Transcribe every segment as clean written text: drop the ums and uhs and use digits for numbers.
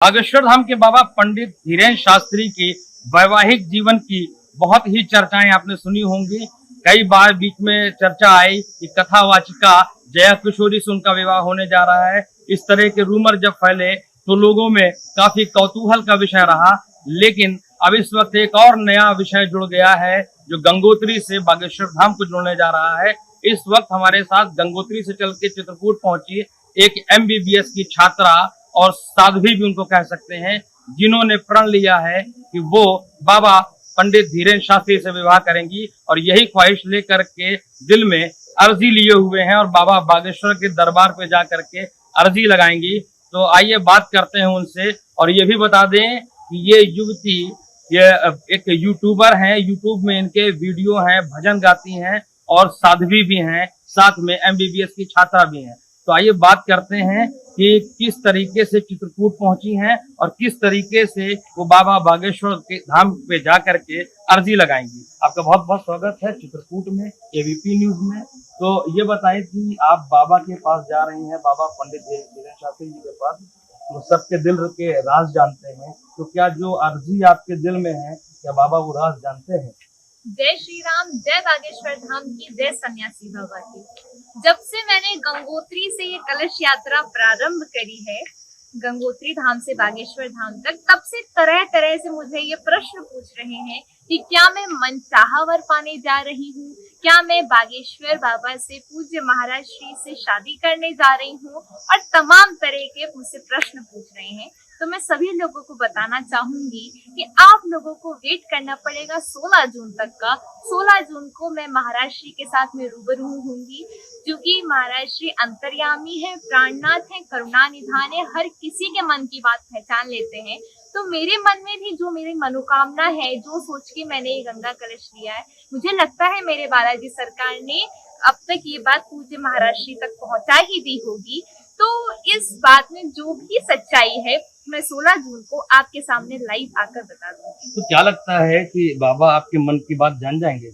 बागेश्वर धाम के बाबा पंडित धीरेन्द्र शास्त्री की वैवाहिक जीवन की बहुत ही चर्चाएं आपने सुनी होंगी। कई बार बीच में चर्चा आई कि कथावाचिका जया किशोरी से उनका विवाह होने जा रहा है। इस तरह के रूमर जब फैले तो लोगों में काफी कौतूहल का विषय रहा, लेकिन अब इस वक्त एक और नया विषय जुड़ गया है जो गंगोत्री से बागेश्वर धाम को जोड़ने जा रहा है। इस वक्त हमारे साथ गंगोत्री से चल के चित्रकूट पहुंची एक MBBS की छात्रा और साध्वी भी उनको कह सकते हैं, जिन्होंने प्रण लिया है कि वो बाबा पंडित धीरेन्द्र शास्त्री से विवाह करेंगी और यही ख्वाहिश लेकर के दिल में अर्जी लिए हुए हैं और बाबा बागेश्वर के दरबार पे जा करके अर्जी लगाएंगी। तो आइए बात करते हैं उनसे और ये भी बता दें कि ये युवती ये एक यूट्यूबर हैं, यूट्यूब में इनके वीडियो हैं, भजन गाती हैं और साध्वी भी हैं, साथ में MBBS की छात्रा भी हैं। तो आइए बात करते हैं कि किस तरीके से चित्रकूट पहुंची हैं और किस तरीके से वो बाबा बागेश्वर के धाम पे जा करके अर्जी लगाएंगी। आपका बहुत बहुत स्वागत है चित्रकूट में, ABP न्यूज में। तो ये बताएं कि आप बाबा के पास जा रही हैं, बाबा पंडित धीरेन्द्र शास्त्री जी के पास, तो सबके दिल के राज जानते हैं। तो क्या जो अर्जी आपके दिल में है, क्या बाबा वो राज जानते हैं? जय श्री राम, जय बागेश्वर धाम की, जय सन्यासी बाबा की। जब से मैंने गंगोत्री से ये कलश यात्रा प्रारंभ करी है, गंगोत्री धाम से बागेश्वर धाम तक, तब से तरह तरह से मुझे ये प्रश्न पूछ रहे हैं कि क्या मैं मनचाहा वर पाने जा रही हूँ, क्या मैं बागेश्वर बाबा से, पूज्य महाराज श्री से शादी करने जा रही हूँ, और तमाम तरह के मुझसे प्रश्न पूछ रहे हैं। तो मैं सभी लोगों को बताना चाहूंगी कि आप लोगों को वेट करना पड़ेगा 16 जून तक का। 16 जून को मैं महाराज श्री के साथ में रूबरू होंगी, जो कि महाराज श्री अंतर्यामी है, प्राणनाथ है, करुणा निधान है, हर किसी के मन की बात पहचान लेते हैं। तो मेरे मन में भी जो मेरी मनोकामना है, जो सोच के मैंने ये गंगा कलश लिया है, मुझे लगता है मेरे बालाजी सरकार ने अब तक ये बात पूज्य महाराज श्री तक पहुंचा ही दी होगी। तो इस बात में जो भी सच्चाई है, मैं 16 जून को आपके सामने लाइव आकर बता दूंगी। तो क्या लगता है कि बाबा आपके मन की बात जान जाएंगे?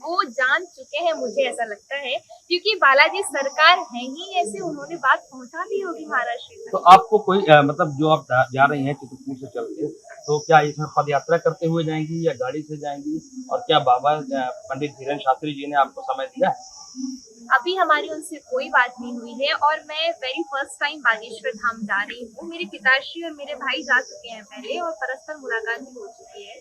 वो जान चुके हैं, मुझे ऐसा लगता है, क्योंकि बालाजी सरकार है ही ऐसे, उन्होंने बात पहुंचा दी होगी महाराज श्री तक। तो आपको कोई मतलब जो आप जा रही हैं चित्रकूट से चल के, तो क्या इसमें पद यात्रा करते हुए जाएंगी या गाड़ी से जाएंगी? और क्या बाबा पंडित धीरेन्द्र शास्त्री जी ने आपको समय दिया है? अभी हमारी उनसे कोई बात नहीं हुई है और मैं very first time Bageshwar Dham जा रही हूँ। मेरे पिताश्री और मेरे भाई जा चुके हैं पहले और परस्पर मुलाकात भी हो चुकी है,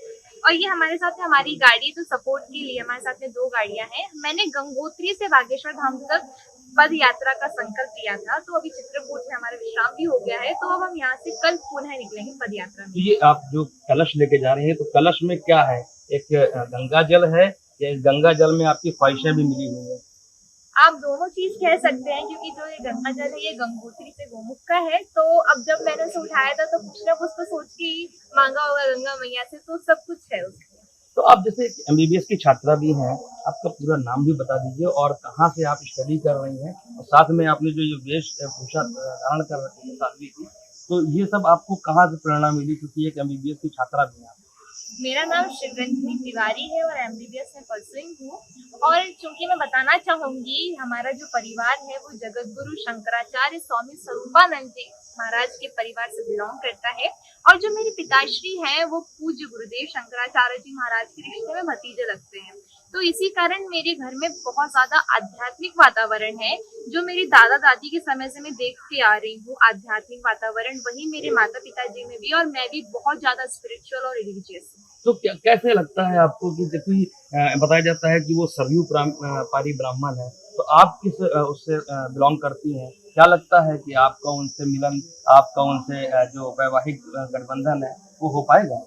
और ये हमारे साथ में हमारी गाड़ी तो सपोर्ट के लिए हमारे साथ में 2 गाड़ियां हैं। मैंने गंगोत्री से बागेश्वर धाम तक पद यात्रा का संकल्प लिया था, तो अभी चित्रकूट में हमारा विश्राम भी हो गया है, तो अब हम यहाँ से कल पुनः निकलेंगे पद यात्रा में। तो ये आप जो कलश लेके जा रहे हैं, तो कलश में क्या है? एक गंगा जल है या इस गंगा जल में आपकी ख्वाहिशें भी मिली हुई है? आप दोनों चीज कह सकते हैं, क्योंकि जो ये गंगा जल है ये गंगोत्री से गोमुख का है। तो अब जब मैंने उसे उठाया था तो कुछ ना कुछ तो सोच के ही मांगा होगा गंगा मैया से, तो सब कुछ है उसमें। तो आप जैसे MBBS की छात्रा भी हैं, आपका पूरा नाम भी बता दीजिए और कहाँ से आप स्टडी कर रही हैं, और साथ में आपने जो ये वेशभूषा धारण कर रखी है साध्वी की, तो ये सब आपको कहाँ से प्रेरणा मिली, क्योंकि एक MBBS की छात्रा भी हैं? मेरा नाम शिवरंजनी तिवारी है और MBBS में परसुइंग हूँ। और चूंकि मैं बताना चाहूंगी, हमारा जो परिवार है वो जगतगुरु शंकराचार्य स्वामी स्वरूपानंद जी महाराज के परिवार से बिलोंग करता है, और जो मेरे पिताश्री हैं वो पूज्य गुरुदेव शंकराचार्य जी महाराज के रिश्ते में भतीजे लगते हैं। तो इसी कारण मेरे घर में बहुत ज्यादा आध्यात्मिक वातावरण है, जो मेरी दादा दादी के समय से मैं देख के आ रही हूँ। आध्यात्मिक वातावरण वही मेरे माता पिताजी में भी, और मैं भी बहुत ज्यादा स्पिरिचुअल और रिलीजियस हूँ। तो कैसे लगता है आपको कि जैसे बताया जाता है कि वो सरयू पारी ब्राह्मण है, तो आप किस उससे बिलोंग करती हैं? क्या लगता है कि आपका उनसे मिलन, आपका उनसे जो वैवाहिक गठबंधन है वो हो पाएगा?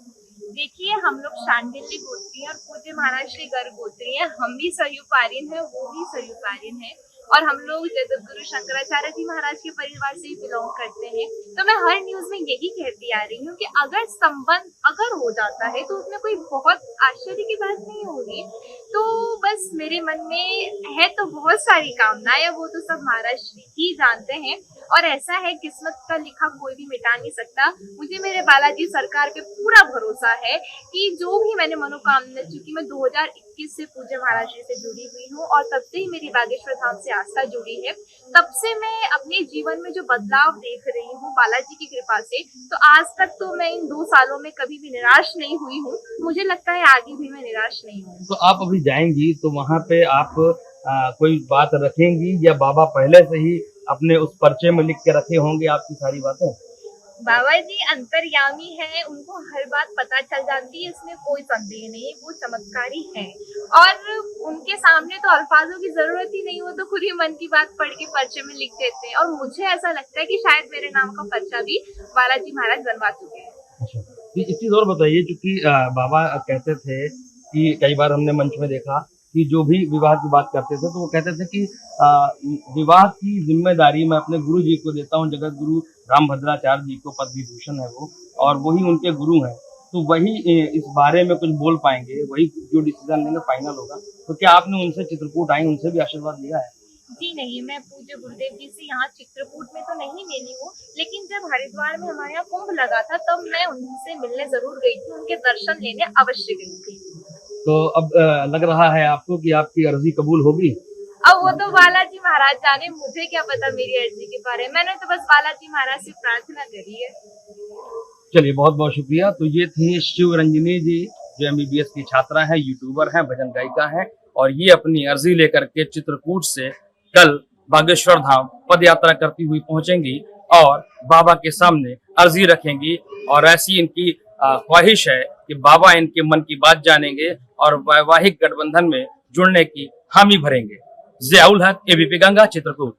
देखिए, हम लोग शांडिल्य गोत्री हैं और पूज्य महाराज श्री गर्ग गोत्री हैं। हम भी सरयू पारीन है, वो भी सरयू पारीन है, और हम लोग जगतगुरु शंकराचार्य जी महाराज के परिवार से ही बिलोंग करते हैं। तो मैं हर न्यूज में यही कहती आ रही हूँ कि अगर संबंध अगर हो जाता है तो उसमें कोई बहुत आश्चर्य की बात नहीं होगी। तो बस मेरे मन में है तो बहुत सारी कामनाएं, वो तो सब महाराज श्री ही जानते हैं, और ऐसा है किस्मत का लिखा कोई भी मिटा नहीं सकता। मुझे मेरे बालाजी सरकार पे पूरा भरोसा है कि जो भी मैंने मनोकामना, चूंकि मैं 2021 से पूज्य महाराज जी से जुड़ी हुई हूँ और तब से ही मेरी बागेश्वर धाम से आस्था जुड़ी है, तब से मैं अपने जीवन में जो बदलाव देख रही हूँ बालाजी की कृपा से, तो आज तक तो मैं इन 2 सालों में कभी भी निराश नहीं हुई हूँ। मुझे लगता है आगे भी मैं निराश नहीं हूँ। तो आप अभी जाएंगी तो वहाँ पे आप कोई बात रखेंगी या बाबा पहले से ही अपने उस पर्चे में लिख के रखे होंगे आपकी सारी बातें? बाबा जी अंतर्यामी हैं, उनको हर बात पता चल जाती है, इसमें कोई संदेह नहीं, वो चमत्कारी हैं। और उनके सामने तो अल्फाजों की जरूरत ही नहीं, वो तो खुद ही मन की बात पढ़ के पर्चे में लिख देते हैं। और मुझे ऐसा लगता है कि शायद मेरे नाम का पर्चा भी बालाजी महाराज बनवा चुके हैं। अच्छा, तो एक चीज और बताइए, क्योंकि बाबा कहते थे कि कई बार हमने मंच में देखा कि जो भी विवाह की बात करते थे तो वो कहते थे कि विवाह की जिम्मेदारी मैं अपने गुरु जी को देता हूँ, जगत गुरु रामभद्राचार्य जी को, पद विभूषण है वो, और वही उनके गुरु हैं। तो वही इस बारे में कुछ बोल पाएंगे, वही जो डिसीजन लेंगे फाइनल होगा। तो क्या आपने उनसे चित्रकूट आई, उनसे भी आशीर्वाद लिया है? जी नहीं, मैं पूज्य गुरुदेव जी से यहाँ चित्रकूट में तो नहीं मिली हूँ, लेकिन जब हरिद्वार में हमारे यहाँ कुंभ लगा था तब मैं उनसे मिलने जरूर गई थी, उनके दर्शन लेने अवश्य गई थी। तो अब लग रहा है आपको कि आपकी अर्जी कबूल होगी? अब वो तो बालाजी महाराज जाने, मुझे क्या पता मेरी अर्जी के बारे में। मैंने तो बस बालाजी महाराज से प्रार्थना करी है। चलिए, बहुत बहुत शुक्रिया। तो ये थी शिव रंजनी जी, जो MBBS की छात्रा है, यूट्यूबर है, भजन गायिका है, और ये अपनी अर्जी लेकर के चित्रकूट से कल बागेश्वर धाम पद यात्रा करती हुई पहुंचेंगी और बाबा के सामने अर्जी रखेंगी। और ऐसी इनकी ख्वाहिश है कि बाबा इनके मन की बात जानेंगे और वैवाहिक गठबंधन में जुड़ने की हामी भरेंगे। ज़ियाउल हक, ABP गंगा, चित्रकूट।